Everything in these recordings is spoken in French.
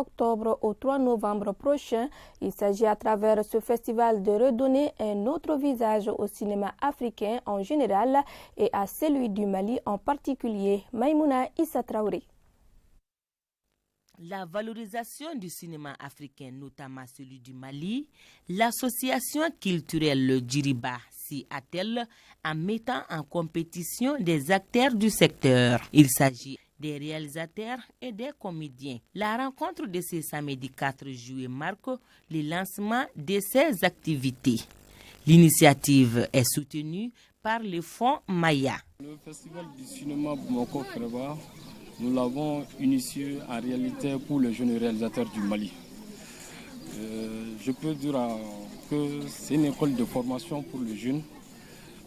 octobre au 3 novembre prochain. Il s'agit à travers ce festival de redonner un autre visage au cinéma africain en général et à celui du Mali en particulier. Maïmouna Issa Traoré. La valorisation du cinéma africain, notamment celui du Mali, l'association culturelle Djiriba s'y attelle en mettant en compétition des acteurs du secteur. Il s'agit des réalisateurs et des comédiens. La rencontre de ce samedi 4 juillet marque le lancement de ces activités. L'initiative est soutenue par le Fonds Maya. Le Festival du cinéma Bamako Fereba, nous l'avons initié en réalité pour les jeunes réalisateurs du Mali. Je peux dire que c'est une école de formation pour les jeunes,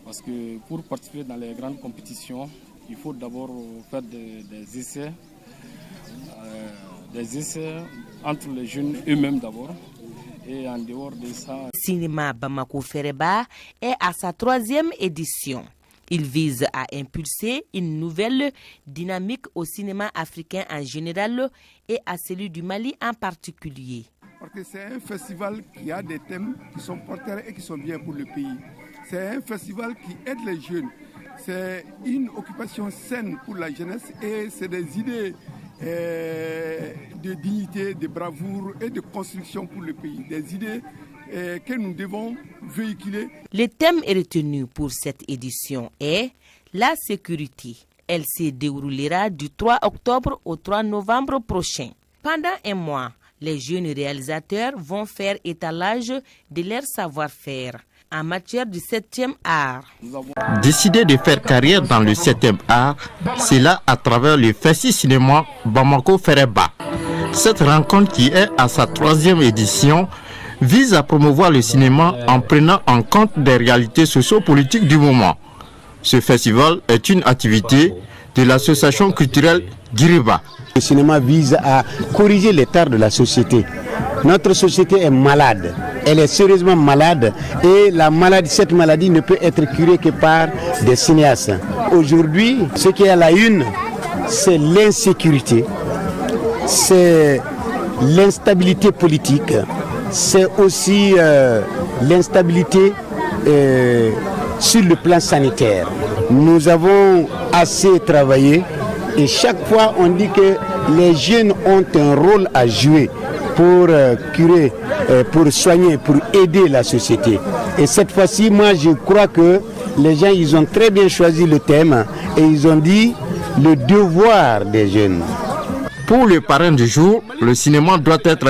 parce que pour participer dans les grandes compétitions, il faut d'abord faire des essais entre les jeunes eux-mêmes d'abord. Et en dehors de ça... Cinéma Bamako Fereba est à sa 3e édition. Il vise à impulser une nouvelle dynamique au cinéma africain en général et à celui du Mali en particulier. Parce que c'est un festival qui a des thèmes qui sont porteurs et qui sont bien pour le pays. C'est un festival qui aide les jeunes. C'est une occupation saine pour la jeunesse et c'est des idées de dignité, de bravoure et de construction pour le pays. Des idées que nous devons véhiculer. Le thème retenu pour cette édition est la sécurité. Elle se déroulera du 3 octobre au 3 novembre prochain. Pendant un mois, les jeunes réalisateurs vont faire étalage de leur savoir-faire en matière du 7e art. Décider de faire carrière dans le 7e art, c'est là à travers le Festi Cinéma Bamako Fereba. Cette rencontre qui est à sa 3e édition vise à promouvoir le cinéma en prenant en compte des réalités socio-politiques du moment. Ce festival est une activité de l'association culturelle Djiriba. Le cinéma vise à corriger les tares de la société. Notre société est malade, elle est sérieusement malade et cette maladie ne peut être curée que par des cinéastes. Aujourd'hui, ce qui est à la une, c'est l'insécurité, c'est l'instabilité politique, c'est aussi l'instabilité sur le plan sanitaire. Nous avons assez travaillé et chaque fois on dit que les jeunes ont un rôle à jouer pour curer, pour soigner, pour aider la société. Et cette fois-ci, moi je crois que les gens ils ont très bien choisi le thème et ils ont dit le devoir des jeunes. Pour le parrain du jour, le cinéma doit être